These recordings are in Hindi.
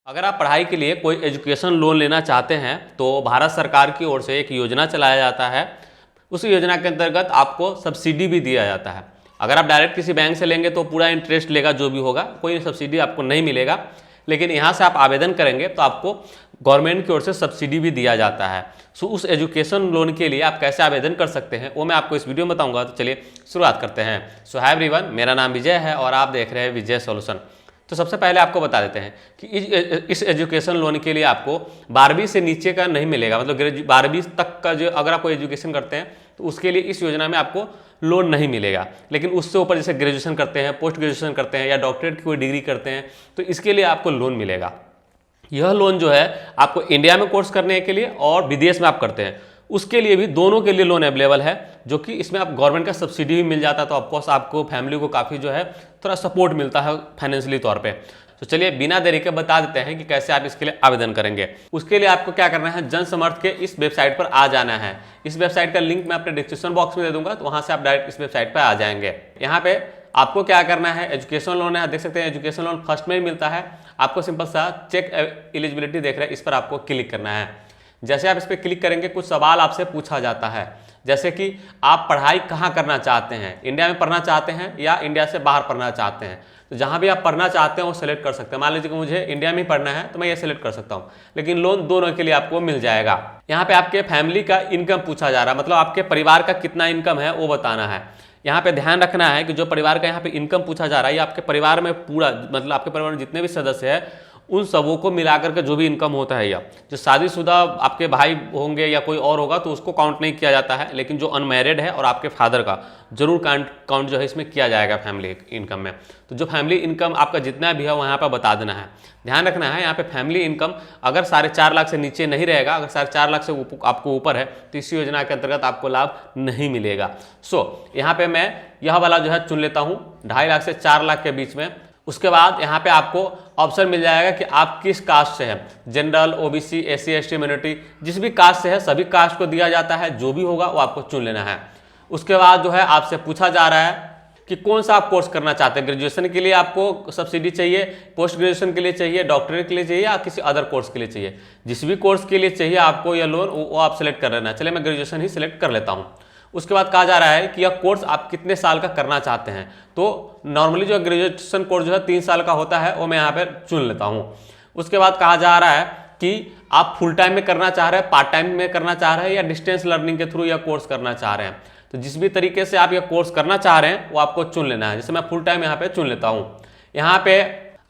अगर आप पढ़ाई के लिए कोई एजुकेशन लोन लेना चाहते हैं तो भारत सरकार की ओर से एक योजना चलाया जाता है। उस योजना के अंतर्गत आपको सब्सिडी भी दिया जाता है। अगर आप डायरेक्ट किसी बैंक से लेंगे तो पूरा इंटरेस्ट लेगा जो भी होगा, कोई सब्सिडी आपको नहीं मिलेगा। लेकिन यहाँ से आप आवेदन करेंगे तो आपको गवर्नमेंट की ओर से सब्सिडी भी दिया जाता है। सो उस एजुकेशन लोन के लिए आप कैसे आवेदन कर सकते हैं वो मैं आपको इस वीडियो में बताऊंगा। तो चलिए शुरुआत करते हैं। सो हाय एवरीवन, मेरा नाम विजय है और आप देख रहे हैं विजय सॉल्यूशन। तो सबसे पहले आपको बता देते हैं कि इस एजुकेशन लोन के लिए आपको 12वीं से नीचे का नहीं मिलेगा, मतलब 12वीं तक का जो अगर आप कोई एजुकेशन करते हैं तो उसके लिए इस योजना में आपको लोन नहीं मिलेगा। लेकिन उससे ऊपर जैसे ग्रेजुएशन करते हैं, पोस्ट ग्रेजुएशन करते हैं या डॉक्टरेट की कोई डिग्री करते हैं तो इसके लिए आपको लोन मिलेगा। यह लोन जो है आपको इंडिया में कोर्स करने के लिए और विदेश में आप करते हैं उसके लिए भी, दोनों के लिए लोन अवेलेबल है, जो कि इसमें आप गवर्नमेंट का सब्सिडी भी मिल जाता है। तो ऑफकोर्स आपको फैमिली को काफ़ी जो है थोड़ा सपोर्ट मिलता है फाइनेंशियली तौर पे। तो चलिए बिना देरी के बता देते हैं कि कैसे आप इसके लिए आवेदन करेंगे। उसके लिए आपको क्या करना है, जन समर्थ के इस वेबसाइट पर आ जाना है। इस वेबसाइट का लिंक मैं अपने डिस्क्रिप्शन बॉक्स में दे दूंगा, तो वहाँ से आप डायरेक्ट इस वेबसाइट पर आ जाएंगे। यहाँ पे आपको क्या करना है, एजुकेशन लोन है, देख सकते हैं एजुकेशन लोन फर्स्ट में ही मिलता है। आपको सिंपल सा चेक एलिजिबिलिटी देख रहे हैं, इस पर आपको क्लिक करना है। जैसे आप इस पर क्लिक करेंगे कुछ सवाल आपसे पूछा जाता है, जैसे कि आप पढ़ाई कहाँ करना चाहते हैं, इंडिया में पढ़ना चाहते हैं या इंडिया से बाहर पढ़ना चाहते हैं। तो जहाँ भी आप पढ़ना चाहते हैं वो सेलेक्ट कर सकते हैं। मान लीजिए कि मुझे इंडिया में ही पढ़ना है तो मैं ये सेलेक्ट कर सकता हूँ, लेकिन लोन दोनों के लिए आपको मिल जाएगा। यहाँ पे आपके फैमिली का इनकम पूछा जा रहा है, मतलब आपके परिवार का कितना इनकम है वो बताना है। यहाँ पे ध्यान रखना है कि जो परिवार का यहाँ पे इनकम पूछा जा रहा है ये आपके परिवार में पूरा, मतलब आपके परिवार में जितने भी सदस्य हैं उन सबों को मिलाकर के जो भी इनकम होता है, या जो शादीशुदा आपके भाई होंगे या कोई और होगा तो उसको काउंट नहीं किया जाता है, लेकिन जो अनमैरिड है और आपके फादर का जरूर काउंट जो है इसमें किया जाएगा फैमिली इनकम में। तो जो फैमिली इनकम आपका जितना भी है वहाँ पर बता देना है। ध्यान रखना है यहाँ पे फैमिली इनकम अगर 4.5 लाख से नीचे नहीं रहेगा, अगर 4.5 लाख से आपको ऊपर है तो इस योजना के अंतर्गत आपको लाभ नहीं मिलेगा। यहाँ पे मैं यह वाला जो है चुन लेता हूँ, 2.5 लाख से 4 लाख के बीच में। उसके बाद यहाँ पे आपको ऑप्शन मिल जाएगा कि आप किस कास्ट से हैं, general, OBC, SC, ST, minority, जिस भी कास्ट से है सभी कास्ट को दिया जाता है, जो भी होगा वो आपको चुन लेना है। उसके बाद जो है आपसे पूछा जा रहा है कि कौन सा आप कोर्स करना चाहते हैं। ग्रेजुएशन के लिए आपको सब्सिडी चाहिए, पोस्ट ग्रेजुएशन के लिए चाहिए, डॉक्टरेट के लिए चाहिए या किसी अदर कोर्स के लिए चाहिए। जिस भी कोर्स के लिए चाहिए आपको यह लोन वो आप सेलेक्ट कर लेना है। चलिए मैं ग्रेजुएशन ही सिलेक्ट कर लेता हूँ। उसके बाद कहा जा रहा है कि यह कोर्स आप कितने साल का करना चाहते हैं। तो नॉर्मली जो ग्रेजुएशन कोर्स जो है 3 साल का होता है वो मैं यहाँ पे चुन लेता हूँ। उसके बाद कहा जा रहा है कि आप फुल टाइम में करना चाह रहे हैं, पार्ट टाइम में करना चाह रहे हैं या डिस्टेंस लर्निंग के थ्रू यह कोर्स करना चाह रहे हैं। तो जिस भी तरीके से आप यह कोर्स करना चाह रहे हैं वो आपको चुन लेना है। जैसे मैं फुल टाइम यहाँ पे चुन लेता हूँ। यहाँ पे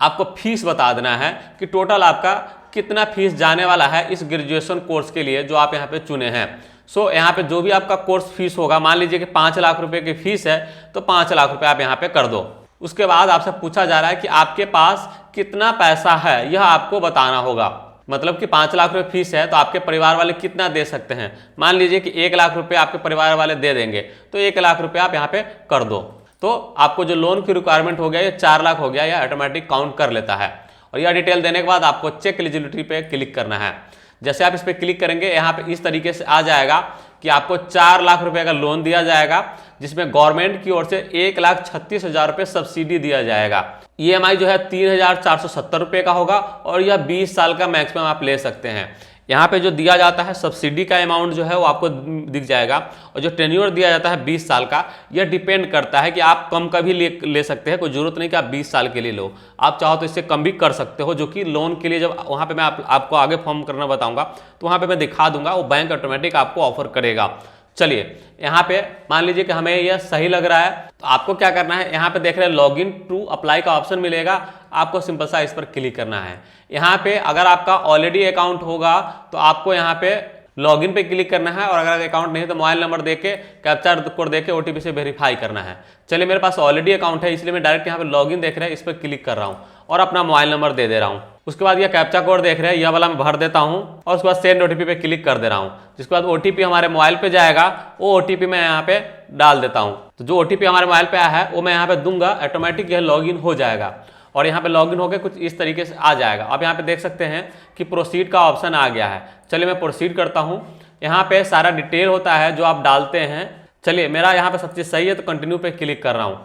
आपको फीस बता देना है कि टोटल आपका कितना फीस जाने वाला है इस ग्रेजुएशन कोर्स के लिए जो आप यहाँ पे चुने हैं। यहाँ पे जो भी आपका कोर्स फीस होगा, मान लीजिए कि 5 लाख रुपए की फीस है तो 5 लाख रुपए आप यहाँ पे कर दो। उसके बाद आपसे पूछा जा रहा है कि आपके पास कितना पैसा है यह आपको बताना होगा। मतलब कि 5 लाख रुपए फीस है तो आपके परिवार वाले कितना दे सकते हैं। मान लीजिए कि 1 लाख रुपए आपके परिवार वाले दे देंगे तो 1 लाख रुपए आप यहाँ पे कर दो। तो आपको जो लोन की रिक्वायरमेंट हो गया ये 4 लाख हो गया, या ऑटोमेटिक काउंट कर लेता है। और यह डिटेल देने के बाद आपको चेक एलिजिबिलिटी पे क्लिक करना है। जैसे आप इस पर क्लिक करेंगे यहाँ पे इस तरीके से आ जाएगा कि आपको 4 लाख रुपए का लोन दिया जाएगा, जिसमें गवर्नमेंट की ओर से 1,36,000 रुपए सब्सिडी दिया जाएगा। EMI जो है 3,470 रुपए का होगा और यह 20 साल का मैक्सिमम आप ले सकते हैं। यहाँ पे जो दिया जाता है सब्सिडी का अमाउंट जो है वो आपको दिख जाएगा, और जो टेन्योर दिया जाता है 20 साल का, यह डिपेंड करता है कि आप कम का भी ले सकते हैं। कोई जरूरत नहीं कि आप 20 साल के लिए लो, आप चाहो तो इससे कम भी कर सकते हो, जो कि लोन के लिए जब वहाँ पे मैं आपको आगे फॉर्म करना बताऊंगा तो वहाँ पे मैं दिखा दूंगा, वो बैंक ऑटोमेटिक आपको ऑफर करेगा। चलिए यहाँ पे मान लीजिए कि हमें यह सही लग रहा है तो आपको क्या करना है, यहाँ पे देख रहे हैं लॉगिन टू अप्लाई का ऑप्शन मिलेगा, आपको सिंपल सा इस पर क्लिक करना है। यहाँ पे अगर आपका ऑलरेडी अकाउंट होगा तो आपको यहाँ पे लॉगिन पे क्लिक करना है, और अगर अकाउंट नहीं तो मोबाइल नंबर देके कैप्चा कोड देके OTP से वेरीफाई करना है। चलिए मेरे पास ऑलरेडी अकाउंट है इसलिए मैं डायरेक्ट यहाँ पे लॉगिन देख रहे हैं इस पर क्लिक कर रहा हूँ और अपना मोबाइल नंबर दे दे रहा हूँ। उसके बाद यह कैप्चा कोड देख रहे हैं यह वाला मैं भर देता हूँ और उसके बाद सेंड OTP पे क्लिक कर दे रहा हूँ। जिसके बाद OTP हमारे मोबाइल पे जाएगा, वो OTP मैं यहाँ पे डाल देता हूँ। तो जो OTP हमारे मोबाइल पे आया है वो मैं यहाँ पे दूंगा, ऑटोमेटिक यह लॉगिन हो जाएगा और यहाँ पे लॉगिन होकर कुछ इस तरीके से आ जाएगा। आप यहाँ पे देख सकते हैं कि प्रोसीड का ऑप्शन आ गया है। चलिए मैं प्रोसीड करता हूँ। यहाँ पे सारा डिटेल होता है जो आप डालते हैं। चलिए मेरा यहाँ पे सब चीज़ सही है तो कंटिन्यू पे क्लिक कर रहा हूँ।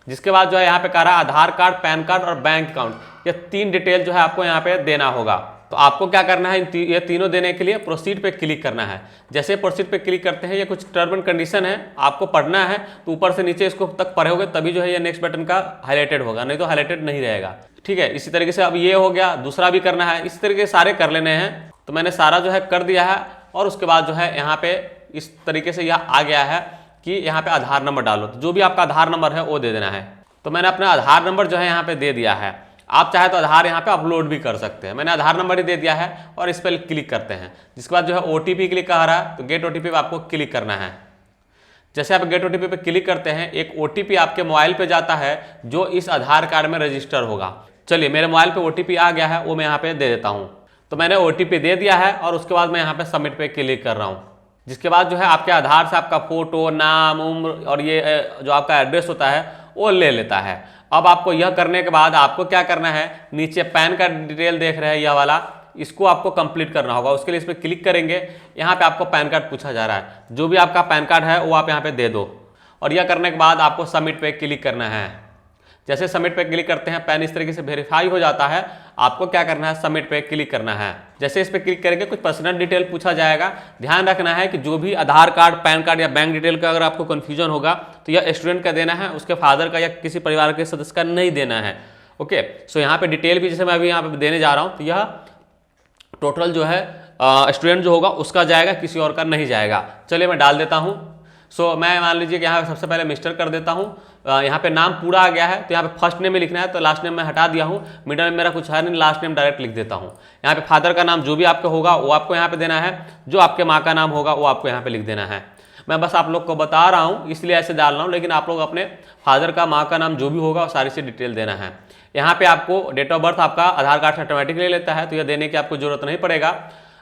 जिसके बाद जो है यहाँ पे कह रहा है आधार कार्ड, पैन कार्ड और बैंक अकाउंट, ये 3 डिटेल जो है आपको यहाँ पे देना होगा। तो आपको क्या करना है, ये तीनों देने के लिए प्रोसीड पे क्लिक करना है। जैसे प्रोसीड पे क्लिक करते हैं, ये कुछ टर्म एंड कंडीशन है, आपको पढ़ना है, तो ऊपर से नीचे इसको तक पढ़ोगे तभी जो है ये नेक्स्ट बटन का हाईलाइटेड होगा, नहीं तो हाईलाइटेड नहीं रहेगा। ठीक है, इसी तरीके से अब ये हो गया, दूसरा भी करना है, इस तरीके से सारे कर लेने हैं। तो मैंने सारा जो है कर दिया है, और उसके बाद जो है यहाँ पे इस तरीके से यह आ गया है कि यहाँ पे आधार नंबर डालो, तो जो भी आपका आधार नंबर है वो दे देना है। तो मैंने अपना आधार नंबर जो है यहाँ पे दे दिया है। आप चाहे तो आधार यहाँ पे अपलोड भी कर सकते हैं, मैंने आधार नंबर ही दे दिया है, और इस पर क्लिक करते हैं। जिसके बाद जो है OTP क्लिक कर रहा है, तो गेट OTP पे आपको क्लिक करना है। जैसे आप गेट OTP पे क्लिक करते हैं, एक OTP आपके मोबाइल पे जाता है जो इस आधार कार्ड में रजिस्टर होगा। चलिए मेरे मोबाइल पे OTP आ गया है, वो मैं यहाँ पे दे देता हूँ। तो मैंने OTP दे दिया है, और उसके बाद मैं यहाँ पे सबमिट पे क्लिक कर रहा हूँ। जिसके बाद जो है आपके आधार से आपका फोटो, नाम, उम्र और ये जो आपका एड्रेस होता है वो ले लेता है। अब आपको यह करने के बाद आपको क्या करना है, नीचे पैन का डिटेल देख रहे हैं यह वाला, इसको आपको कंप्लीट करना होगा। उसके लिए इस पर क्लिक करेंगे, यहाँ पे आपको पैन कार्ड पूछा जा रहा है, जो भी आपका पैन कार्ड है वो आप यहाँ पे दे दो। और यह करने के बाद आपको सबमिट पे क्लिक करना है। जैसे सबमिट पे क्लिक करते हैं, पैन इस तरीके से वेरीफाई हो जाता है। आपको क्या करना है, सबमिट पे क्लिक करना है। जैसे इस पे क्लिक करेंगे कुछ पर्सनल डिटेल पूछा जाएगा। ध्यान रखना है कि जो भी आधार कार्ड, पैन कार्ड या बैंक डिटेल का अगर आपको कन्फ्यूजन होगा तो यह स्टूडेंट का देना है, उसके फादर का या किसी परिवार के सदस्य का नहीं देना है। ओके, सो यहाँ पे डिटेल भी जैसे मैं अभी यहाँ पे देने जा रहा हूँ, तो यह टोटल जो है स्टूडेंट जो होगा उसका जाएगा, किसी और का नहीं जाएगा। चलिए मैं डाल देता हूँ। सो मैं मान लीजिए कि यहाँ पे सबसे पहले मिस्टर कर देता हूँ। यहाँ पे नाम पूरा आ गया है, तो यहाँ पे फर्स्ट नेम में लिखना है, तो लास्ट नेम मैं हटा दिया हूँ। मिडिल में मेरा कुछ है नहीं, लास्ट नेम डायरेक्ट लिख देता हूँ। यहाँ पे फादर का नाम जो भी आपका होगा वो आपको यहाँ पे देना है, जो आपके माँ का नाम होगा वो आपको यहाँ पे लिख देना है। मैं बस आप लोग को बता रहा हूँ इसलिए ऐसे डाल रहा हूँ, लेकिन आप लोग अपने फादर का, माँ का नाम जो भी होगा सारी से डिटेल देना है। यहाँ पे आपको डेट ऑफ बर्थ आपका आधार कार्ड से ऑटोमेटिक ले लेता है, तो यह देने की आपको जरूरत नहीं पड़ेगा।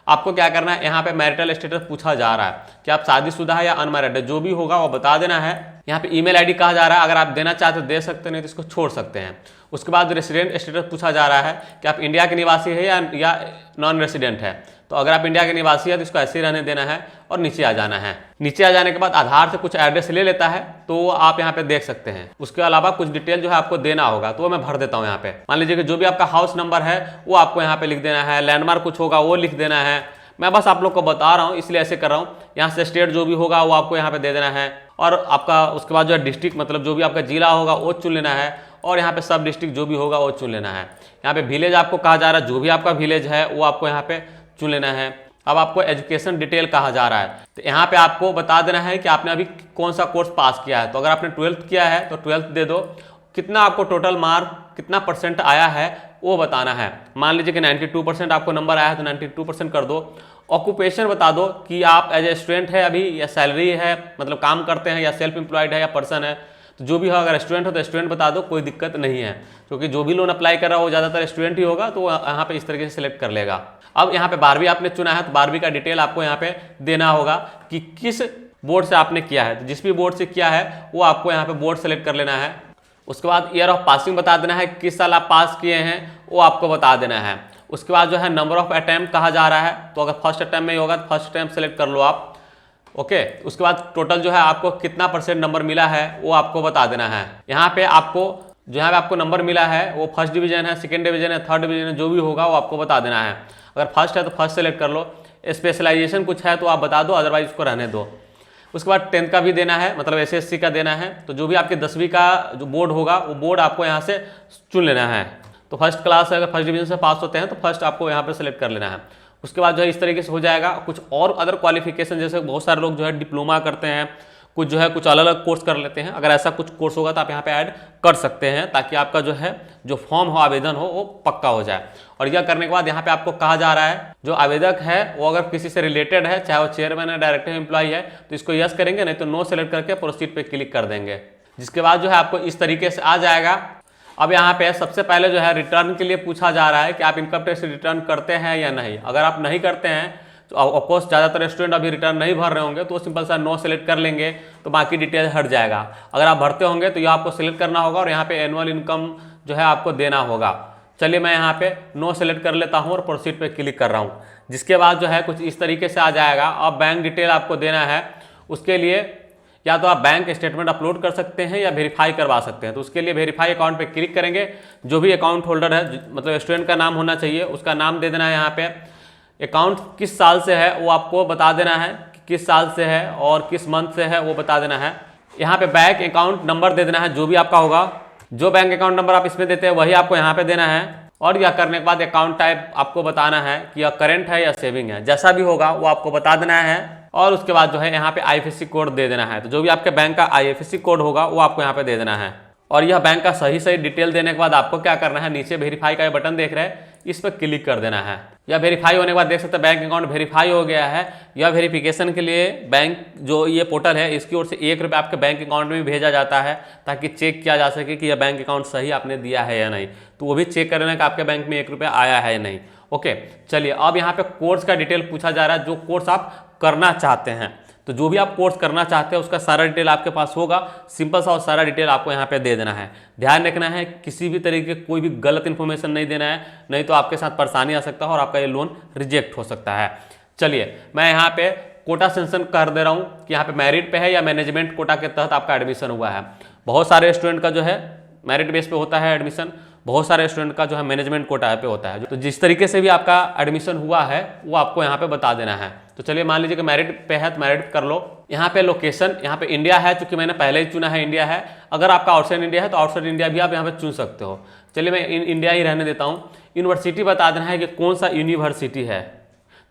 आपको क्या करना है, यहाँ पे मैरिटल स्टेटस पूछा जा रहा है कि आप शादीशुदा है या अनमैरिड है, जो भी होगा वो बता देना है। यहाँ पे ईमेल आईडी कहा जा रहा है, अगर आप देना चाहते हो दे सकते हैं, नहीं तो इसको छोड़ सकते हैं। उसके बाद रेसिडेंट स्टेटस पूछा जा रहा है कि आप इंडिया के निवासी है या नॉन रेसिडेंट है। तो अगर आप इंडिया के निवासी है तो इसको ऐसे ही रहने देना है और नीचे आ जाना है। नीचे आ जाने के बाद आधार से कुछ एड्रेस ले लेता है, तो आप यहाँ पे देख सकते हैं। उसके अलावा कुछ डिटेल जो है आपको देना होगा, तो वो मैं भर देता हूँ यहाँ पे। मान लीजिए कि जो भी आपका हाउस नंबर है वो आपको यहाँ पे लिख देना है, लैंडमार्क कुछ होगा वो लिख देना है। मैं बस आप लोग को बता रहा हूँ इसलिए ऐसे कर रहा हूँ। यहाँ से स्टेट जो भी होगा वो आपको यहाँ पे दे देना है, और आपका उसके बाद जो है डिस्ट्रिक्ट मतलब जो भी आपका जिला होगा वो चुन लेना है, और यहाँ पे सब डिस्ट्रिक्ट जो भी होगा वो चुन लेना है। यहाँ पे विलेज आपको कहा जा रहा है, जो भी आपका विलेज है वो आपको यहाँ पे चुन लेना है। अब आपको एजुकेशन डिटेल कहा जा रहा है, तो यहाँ पे आपको बता देना है कि आपने अभी कौन सा कोर्स पास किया है। तो अगर आपने 12th किया है तो 12th दे दो, कितना आपको टोटल मार्क कितना % आया है वो बताना है। मान लीजिए कि 92% आपको नंबर आया है तो 92% कर दो। ऑक्यूपेशन बता दो कि आप एज ए स्टूडेंट है अभी, या सैलरी है मतलब काम करते हैं, या सेल्फ एम्प्लॉयड है, या पर्सन है। तो जो भी हो, अगर स्टूडेंट हो तो स्टूडेंट बता दो, कोई दिक्कत नहीं है, क्योंकि जो भी लोन अप्लाई कर रहा हो वो ज़्यादातर स्टूडेंट ही होगा, तो यहाँ पे इस तरीके से सिलेक्ट कर लेगा। अब यहाँ पे 12वीं आपने चुना है तो 12वीं का डिटेल आपको यहाँ पे देना होगा कि किस बोर्ड से आपने किया है। तो जिस भी बोर्ड से किया है वो आपको यहाँ पे बोर्ड सेलेक्ट कर लेना है। उसके बाद ईयर ऑफ पासिंग बता देना है, किस साल आप पास किए हैं वो आपको बता देना है। उसके बाद जो है नंबर ऑफ अटैम्प्ट कहा जा रहा है, तो अगर फर्स्ट अटैम्प्ट में होगा तो फर्स्ट अटैम्प्ट सेलेक्ट कर लो आप। ओके, उसके बाद टोटल जो है आपको कितना % नंबर मिला है वो आपको बता देना है। यहाँ पे आपको जो है आपको नंबर मिला है वो फर्स्ट डिवीजन है, सेकंड डिवीजन है, थर्ड डिवीजन है, जो भी होगा वो आपको बता देना है। अगर फर्स्ट है तो फर्स्ट सेलेक्ट कर लो, स्पेशलाइजेशन कुछ है तो आप बता दो, अदरवाइज उसको रहने दो। उसके बाद 10th का भी देना है, मतलब SSC का देना है। तो जो भी आपके 10वीं का जो बोर्ड होगा वो बोर्ड आपको यहाँ से चुन लेना है। तो फर्स्ट क्लास अगर फर्स्ट डिवीजन से पास होते हैं तो फर्स्ट आपको यहाँ पे सेलेक्ट कर लेना है। उसके बाद जो है इस तरीके से हो जाएगा। कुछ और अदर क्वालिफिकेशन, जैसे बहुत सारे लोग जो है डिप्लोमा करते हैं, कुछ जो है कुछ अलग अलग कोर्स कर लेते हैं। अगर ऐसा कुछ कोर्स होगा तो आप यहाँ पे ऐड कर सकते हैं, ताकि आपका जो है जो फॉर्म हो, आवेदन हो, वो पक्का हो जाए। और यह करने के बाद यहाँ पे आपको कहा जा रहा है जो आवेदक है वो अगर किसी से रिलेटेड है, चाहे वो चेयरमैन है, डायरेक्टर एम्प्लॉय है, तो इसको यस करेंगे, नहीं तो नो सेलेक्ट करके प्रोसीड पे क्लिक कर देंगे। जिसके बाद जो है आपको इस तरीके से आ जाएगा। अब यहाँ पे सबसे पहले जो है रिटर्न के लिए पूछा जा रहा है कि आप इनकम टैक्स रिटर्न करते हैं या नहीं। अगर आप नहीं करते हैं तो ऑफकोर्स ज़्यादातर स्टूडेंट अभी रिटर्न नहीं भर रहे होंगे, तो सिंपल सा नो सेलेक्ट कर लेंगे, तो बाकी डिटेल हट जाएगा। अगर आप भरते होंगे तो यह आपको सिलेक्ट करना होगा, और यहाँ पे एनुअल इनकम जो है आपको देना होगा। चलिए मैं यहाँ पे नो सेलेक्ट कर लेता हूँ और प्रोसीड पे क्लिक कर रहा हूँ। जिसके बाद जो है कुछ इस तरीके से आ जाएगा। अब बैंक डिटेल आपको देना है, उसके लिए या तो आप बैंक स्टेटमेंट अपलोड कर सकते हैं या वेरीफाई करवा सकते हैं। तो उसके लिए वेरीफाई अकाउंट पे क्लिक करेंगे। जो भी अकाउंट होल्डर है, मतलब स्टूडेंट का नाम होना चाहिए, उसका नाम दे देना है। यहाँ पे अकाउंट किस साल से है वो आपको बता देना है, किस साल से है और किस मंथ से है वो बता देना है। यहाँ पे बैंक अकाउंट नंबर दे देना है, जो भी आपका होगा। जो बैंक अकाउंट नंबर आप इसमें देते हैं वही आपको यहाँ पे देना है। और यह करने के बाद अकाउंट टाइप आपको बताना है कि यह करेंट है या सेविंग है, जैसा भी होगा वो आपको बता देना है। और उसके बाद जो है यहाँ पे IFSC कोड दे देना है। तो जो भी आपके बैंक का IFSC कोड होगा वो आपको यहाँ पे दे देना है। और यह बैंक का सही डिटेल देने के बाद आपको क्या करना है, नीचे वेरीफाई का बटन देख रहे हैं, इस पर क्लिक कर देना है। यह वेरीफाई होने के बाद देख सकते हैं बैंक अकाउंट वेरीफाई हो गया है। यह वेरिफिकेशन के लिए बैंक जो ये पोर्टल है इसकी ओर से ₹1 आपके बैंक अकाउंट में भेजा जाता है, ताकि चेक किया जा सके कि यह बैंक अकाउंट सही आपने दिया है या नहीं। तो वो भी चेक करना कि आपके बैंक में ₹1 आया है या नहीं। ओके, चलिए अब यहाँ पे कोर्स का डिटेल पूछा जा रहा है, जो कोर्स आप करना चाहते हैं। तो जो भी आप कोर्स करना चाहते हैं उसका सारा डिटेल आपके पास होगा, सिंपल सा, और सारा डिटेल आपको यहाँ पे दे देना है। ध्यान रखना है किसी भी तरीके कोई भी गलत इन्फॉर्मेशन नहीं देना है, नहीं तो आपके साथ परेशानी आ सकता है और आपका ये लोन रिजेक्ट हो सकता है। चलिए मैं यहाँ पे कोटा सेंशन कर दे रहा हूँ कि यहाँ पे मेरिट पे है या मैनेजमेंट कोटा के तहत आपका एडमिशन हुआ है। बहुत सारे स्टूडेंट का जो है मेरिट बेस पे होता है एडमिशन, बहुत सारे स्टूडेंट का जो है मैनेजमेंट कोटा पे होता है। तो जिस तरीके से भी आपका एडमिशन हुआ है वो आपको यहाँ पे बता देना है। तो चलिए मान लीजिए कि मेरिट पे है तो मेरिट कर लो। यहाँ पे लोकेशन, यहाँ पे इंडिया है, चूंकि मैंने पहले ही चुना है इंडिया है। अगर आपका आउटसाइड इंडिया है तो आउटसाइड इंडिया भी आप यहाँ पे चुन सकते हो। चलिए मैं इंडिया ही रहने देता हूँ। यूनिवर्सिटी बता देना है कि कौन सा यूनिवर्सिटी है।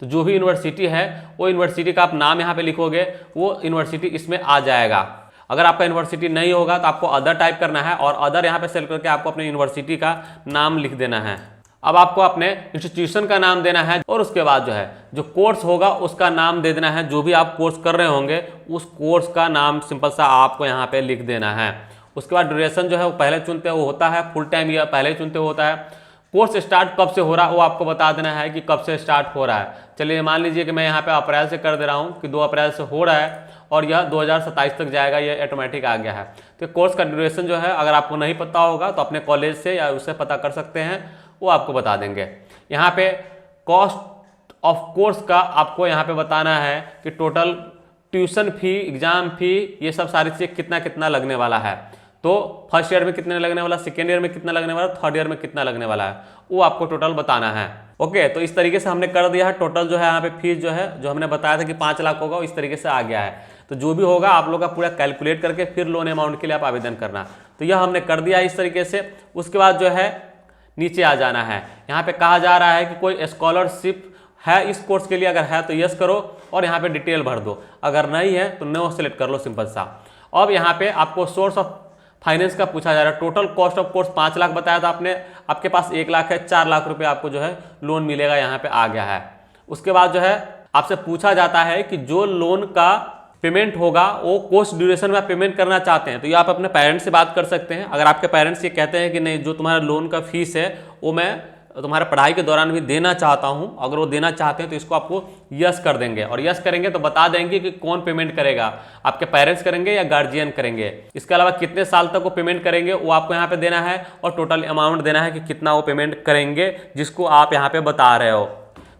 तो जो भी यूनिवर्सिटी है वो यूनिवर्सिटी का आप नाम यहाँ पे लिखोगे, वो यूनिवर्सिटी इसमें आ जाएगा। अगर आपका यूनिवर्सिटी नहीं होगा तो आपको अदर टाइप करना है और अदर यहाँ पे सेलेक्ट करके आपको अपने यूनिवर्सिटी का नाम लिख देना है। अब आपको अपने इंस्टीट्यूशन का नाम देना है और उसके बाद जो है जो कोर्स होगा उसका नाम दे देना है। जो भी आप कोर्स कर रहे होंगे उस कोर्स का नाम सिंपल सा आपको यहाँ पे लिख देना है। उसके बाद ड्यूरेशन जो है वो पहले चुनते वो होता है, फुल टाइम या पहले चुनते होता है। कोर्स स्टार्ट कब से हो रहा है वो आपको बता देना है कि कब से स्टार्ट हो रहा है। चलिए मान लीजिए कि मैं यहाँ पे अप्रैल से कर दे रहा हूँ कि 2 अप्रैल से हो रहा है और यह 2027 तक जाएगा, ये ऑटोमेटिक आ गया है। तो कोर्स का ड्यूरेशन जो है अगर आपको नहीं पता होगा तो अपने कॉलेज से या उससे पता कर सकते हैं, वो आपको बता देंगे। यहाँ पे कॉस्ट ऑफ कोर्स का आपको यहाँ पे बताना है कि टोटल ट्यूशन फी, एग्जाम फी, ये सब सारी चीज़ें कितना कितना लगने वाला है। तो फर्स्ट ईयर में कितने लगने वाला, सेकेंड ईयर में कितना लगने वाला, थर्ड ईयर में कितना लगने वाला है, वो आपको टोटल बताना है। ओके, तो इस तरीके से हमने कर दिया है। टोटल जो है यहाँ पे फीस जो है, जो हमने बताया था कि 5 लाख होगा, इस तरीके से आ गया है। तो जो भी होगा आप लोग का पूरा कैलकुलेट करके फिर लोन अमाउंट के लिए आप आवेदन करना। तो यह हमने कर दिया इस तरीके से। उसके बाद जो है नीचे आ जाना है। यहाँ पे कहा जा रहा है कि कोई स्कॉलरशिप है इस कोर्स के लिए, अगर है तो यस करो और यहाँ पे डिटेल भर दो, अगर नहीं है तो नो सेलेक्ट कर लो, सिंपल सा। अब यहाँ पे आपको सोर्स ऑफ फाइनेंस का पूछा जा रहा है। Total cost of course 5 lakh बताया था आपने, आपके पास 1 लाख है, 4 लाख रुपए आपको जो है लोन मिलेगा, यहाँ पे आ गया है। उसके बाद जो है आपसे पूछा जाता है कि जो लोन का पेमेंट होगा वो कोर्स ड्यूरेशन में आप पेमेंट करना चाहते हैं तो ये आप अपने पेरेंट्स से बात कर सकते हैं। अगर आपके पेरेंट्स ये कहते हैं कि नहीं, जो तुम्हारा लोन का फीस है वो मैं तुम्हारे पढ़ाई के दौरान भी देना चाहता हूं, अगर वो देना चाहते हैं तो इसको आपको यस कर देंगे। और यस करेंगे तो बता देंगे कि कौन पेमेंट करेगा, आपके पेरेंट्स करेंगे या गार्जियन करेंगे। इसके अलावा कितने साल तक वो पेमेंट करेंगे वो आपको यहाँ पे देना है और टोटल अमाउंट देना है कि कितना वो पेमेंट करेंगे जिसको आप यहाँ पे बता रहे हो।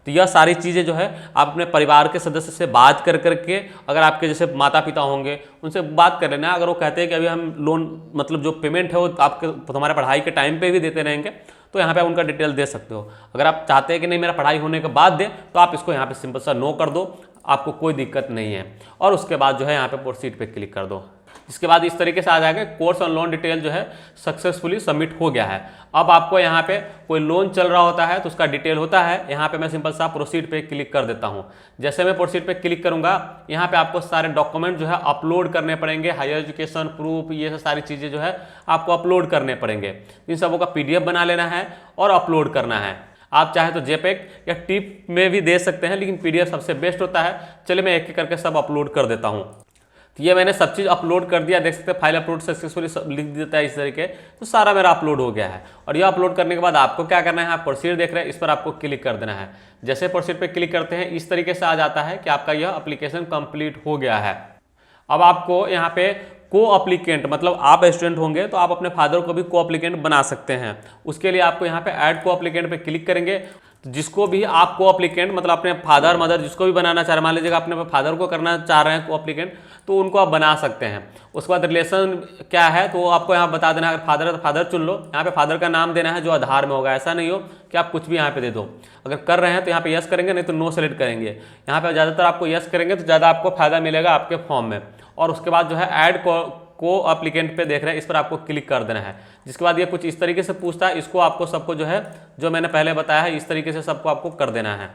तो यह सारी चीज़ें जो है आप अपने परिवार के सदस्य से बात कर करके, अगर आपके जैसे माता पिता होंगे उनसे बात कर लेना। अगर वो कहते हैं कि अभी हम लोन मतलब जो पेमेंट है वो आपके तुम्हारे पढ़ाई के टाइम पे भी देते रहेंगे तो यहाँ पे आप उनका डिटेल दे सकते हो। अगर आप चाहते हैं कि नहीं मेरा पढ़ाई होने के बाद दे तो आप इसको यहाँ पे सिंपल सा नो कर दो, आपको कोई दिक्कत नहीं है। और उसके बाद जो है यहाँ पे प्रोसीड पे क्लिक कर दो। इसके बाद इस तरीके से आ जाएगा कोर्स ऑन लोन डिटेल जो है सक्सेसफुली सबमिट हो गया है। अब आपको यहाँ पे कोई लोन चल रहा होता है तो उसका डिटेल होता है। यहाँ पे मैं सिंपल सा प्रोसीड पे क्लिक कर देता हूँ। जैसे मैं प्रोसीड पे क्लिक करूंगा यहाँ पे आपको सारे डॉक्यूमेंट जो है अपलोड करने पड़ेंगे, हायर एजुकेशन प्रूफ, ये सारी चीज़ें जो है आपको अपलोड करने पड़ेंगे। इन सबों का PDF बना लेना है और अपलोड करना है। आप चाहे तो जेपेक या टिप में भी दे सकते हैं, लेकिन PDF सबसे बेस्ट होता है। चलिए मैं एक एक करके सब अपलोड कर देता हूँ। तो ये मैंने सब चीज़ अपलोड कर दिया, देख सकते हैं फाइल अपलोड सक्सेसफुली लिख देता है इस तरीके। तो सारा मेरा अपलोड हो गया है। और ये अपलोड करने के बाद आपको क्या करना है, आप प्रोसीड देख रहे हैं, इस पर आपको क्लिक कर देना है। जैसे प्रोसीड पे क्लिक करते हैं इस तरीके से आ जाता है कि आपका यह एप्लीकेशन कंप्लीट हो गया है। अब आपको यहाँ पे को अप्लीकेंट, मतलब आप स्टूडेंट होंगे तो आप अपने फादर को भी को अप्लीकेंट बना सकते हैं। उसके लिए आपको यहाँ पे ऐड को अप्लीकेंट पे क्लिक करेंगे तो जिसको भी आप को अप्लीकेंट मतलब अपने फादर मदर जिसको भी बनाना चाह रहे हैं, मान लीजिएगा अपने फादर को करना चाह रहे हैं को अप्लीकेंट, तो उनको आप बना सकते हैं। उसके बाद रिलेशन क्या है तो आपको यहाँ बता देना है। अगर फादर है तो फादर चुन लो, यहाँ पे फादर का नाम देना है जो आधार में होगा, ऐसा नहीं हो कि आप कुछ भी यहाँ पे दे दो। अगर कर रहे हैं तो यहाँ पे यस करेंगे, नहीं तो नो सेलेक्ट करेंगे। यहाँ पे ज़्यादातर आपको यस करेंगे तो ज़्यादा आपको फायदा मिलेगा आपके फॉर्म में। और उसके बाद जो है ऐड को अप्लीकेंट पे देख रहे हैं, इस पर आपको क्लिक कर देना है। जिसके बाद ये कुछ इस तरीके से पूछता है, इसको आपको सबको जो है जो मैंने पहले बताया है इस तरीके से सबको आपको कर देना है।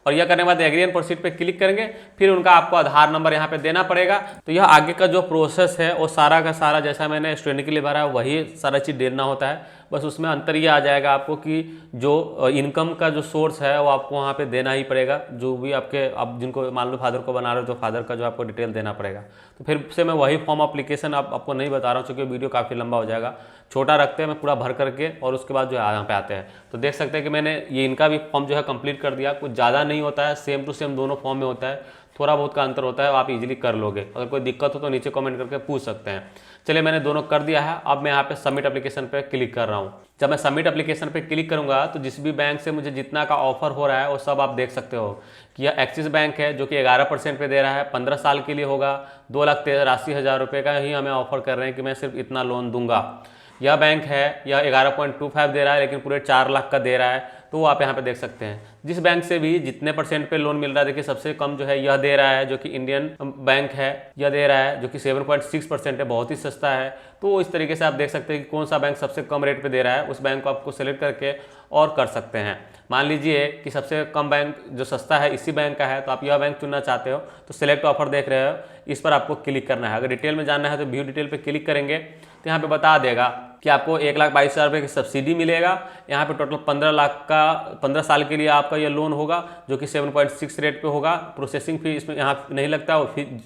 और यह करने के बाद एग्री एंड प्रोसीड पे क्लिक करेंगे, फिर उनका आपको आधार नंबर यहाँ पे देना पड़ेगा। तो यह आगे का जो प्रोसेस है वो सारा का सारा जैसा मैंने स्टूडेंट के लिए भरा है वही सारा चीज़ देना होता है। बस उसमें अंतर ये आ जाएगा आपको कि जो इनकम का जो सोर्स है वो आपको वहाँ पे देना ही पड़ेगा। जो भी आपके आप जिनको मान लो फादर को बना रहे हो तो फादर का जो आपको डिटेल देना पड़ेगा। तो फिर से मैं वही फॉर्म एप्लीकेशन आपको नहीं बता रहा हूँ क्योंकि वीडियो काफ़ी लंबा हो जाएगा, छोटा रखते हैं मैं पूरा भर करके और उसके बाद जो है यहाँ पे आते हैं। तो देख सकते हैं कि मैंने ये इनका भी फॉर्म जो है कंप्लीट कर दिया। कुछ ज़्यादा नहीं होता है, सेम टू सेम दोनों फॉर्म में होता है, थोड़ा बहुत का अंतर होता है, आप इजीली कर लोगे। अगर कोई दिक्कत हो तो नीचे कमेंट करके पूछ सकते हैं। चलिए मैंने दोनों कर दिया है। अब मैं यहाँ पे सबमिट एप्लीकेशन पे क्लिक कर रहा हूँ। जब मैं सबमिट एप्लीकेशन पे क्लिक करूँगा तो जिस भी बैंक से मुझे जितना का ऑफर हो रहा है वो सब आप देख सकते हो कि यह एक्सिस बैंक है जो कि 11% पे दे रहा है, 15 साल के लिए होगा, 2,83,000 रुपये का ही हमें ऑफर कर रहे हैं कि मैं सिर्फ इतना लोन दूंगा। यह बैंक है यह 11.25 दे रहा है लेकिन पूरे 4 लाख का दे रहा है, तो आप यहाँ पे देख सकते हैं। जिस बैंक से भी जितने परसेंट पे लोन मिल रहा है, देखिए सबसे कम जो है यह दे रहा है जो कि इंडियन बैंक है, यह दे रहा है जो कि 7.6% है, बहुत ही सस्ता है। तो इस तरीके से आप देख सकते हैं कि कौन सा बैंक सबसे कम रेट पे दे रहा है, उस बैंक को आपको सेलेक्ट करके और कर सकते हैं। मान लीजिए कि सबसे कम बैंक जो सस्ता है इसी बैंक का है, तो आप यह बैंक चुनना चाहते हो तो सिलेक्ट ऑफर देख रहे हो, इस पर आपको क्लिक करना है। अगर डिटेल में जानना है तो व्यू डिटेल पे क्लिक करेंगे तो यहाँ पे बता देगा कि आपको 1,22,000 रुपये की सब्सिडी मिलेगा। यहाँ पे टोटल 15 लाख का 15 साल के लिए आपका ये लोन होगा जो कि 7.6 रेट पे होगा। प्रोसेसिंग फी इसमें यहाँ नहीं लगता, वो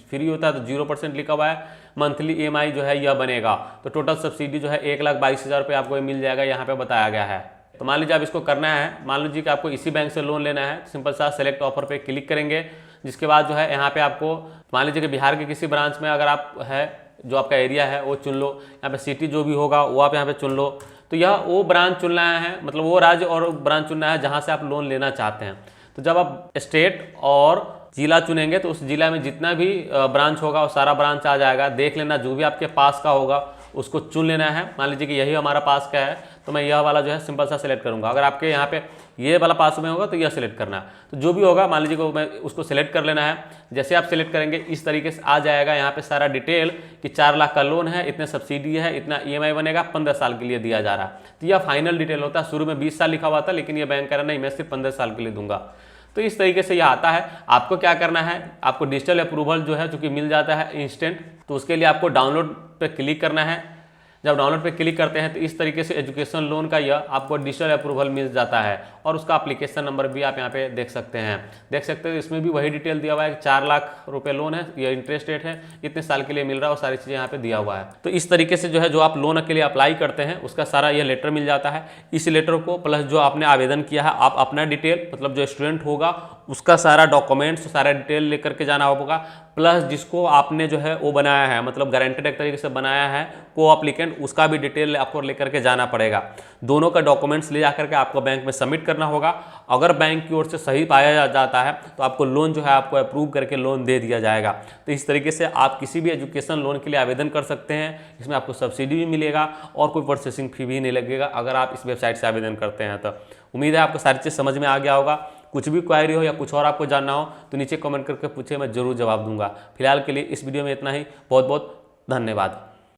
फ्री होता है, तो 0% लिखा हुआ है। मंथली EMI जो है यह बनेगा, तो टोटल सब्सिडी जो है 1,22,000 रुपये आपको मिल जाएगा, यहाँ पे बताया गया है। तो मान लीजिए आप इसको करना है, मान लीजिए कि आपको इसी बैंक से लोन लेना है, सिंपल सा सेलेक्ट ऑफर पे क्लिक करेंगे। जिसके बाद जो है यहाँ पे आपको मान लीजिए कि बिहार के किसी ब्रांच में अगर आप है जो आपका एरिया है वो चुन लो, यहाँ पे सिटी जो भी होगा वो आप यहाँ पे चुन लो। तो यह वो ब्रांच चुनना है, मतलब वो राज्य और ब्रांच चुनना है जहाँ से आप लोन लेना चाहते हैं। तो जब आप स्टेट और जिला चुनेंगे तो उस जिला में जितना भी ब्रांच होगा वो सारा ब्रांच आ जाएगा। देख लेना जो भी आपके पास का होगा उसको चुन लेना है। मान लीजिए कि यही हमारा पास का है तो मैं यह वाला जो है सिंपल सा सिलेक्ट करूंगा। अगर आपके यहाँ पे ये वाला पास में होगा तो यह सिलेक्ट करना है। तो जो भी होगा मान लीजिए कि मैं उसको सिलेक्ट कर लेना है। जैसे आप सिलेक्ट करेंगे इस तरीके से आ जाएगा यहाँ पे सारा डिटेल कि 4 लाख का लोन है, इतने सब्सिडी है, इतना EMI बनेगा, 15 साल के लिए दिया जा रहा है। तो यह फाइनल डिटेल होता है। शुरू में 20 साल लिखा हुआ था लेकिन यह बैंक कह रहा नहीं मैं सिर्फ 15 साल के लिए दूंगा। तो इस तरीके से यह आता है। आपको क्या करना है, आपको डिजिटल अप्रूवल जो है चूंकि मिल जाता है इंस्टेंट, तो उसके लिए आपको डाउनलोड पे क्लिक करना है। जब डाउनलोड पे क्लिक करते हैं तो इस तरीके से एजुकेशन लोन का यह आपको डिजिटल अप्रूवल मिल जाता है और उसका एप्लीकेशन नंबर भी आप यहाँ पे देख सकते हैं। देख सकते हैं इसमें भी वही डिटेल दिया हुआ है कि 4 लाख रुपए लोन है, यह इंटरेस्ट रेट है, इतने साल के लिए मिल रहा है, वो सारी चीज़ें यहाँ पे दिया हुआ है। तो इस तरीके से जो है जो आप लोन के लिए अप्लाई करते हैं उसका सारा यह लेटर मिल जाता है। इस लेटर को प्लस जो आपने आवेदन किया है आप अपना डिटेल मतलब जो स्टूडेंट होगा उसका सारा डॉक्यूमेंट्स सारा डिटेल लेकर के जाना होगा, प्लस जिसको आपने जो है वो बनाया है मतलब गारंटेड एक तरीके से बनाया है को एप्लीकेंट, उसका भी डिटेल आपको लेकर के जाना पड़ेगा। दोनों का डॉक्यूमेंट्स ले जाकर के आपको बैंक में सबमिट करना होगा। अगर बैंक की ओर से सही पाया जाता है तो आपको लोन जो है आपको अप्रूव करके लोन दे दिया जाएगा। तो इस तरीके से आप किसी भी एजुकेशन लोन के लिए आवेदन कर सकते हैं। इसमें आपको सब्सिडी भी मिलेगा और कोई प्रोसेसिंग फी भी नहीं लगेगा अगर आप इस वेबसाइट से आवेदन करते हैं। तो उम्मीद है आपको सारी चीज़ समझ में आ गया होगा। कुछ भी क्वायरी हो या कुछ और आपको जानना हो तो नीचे कमेंट करके पूछे, मैं जरूर जवाब दूंगा। फिलहाल के लिए इस वीडियो में इतना ही। बहुत बहुत धन्यवाद।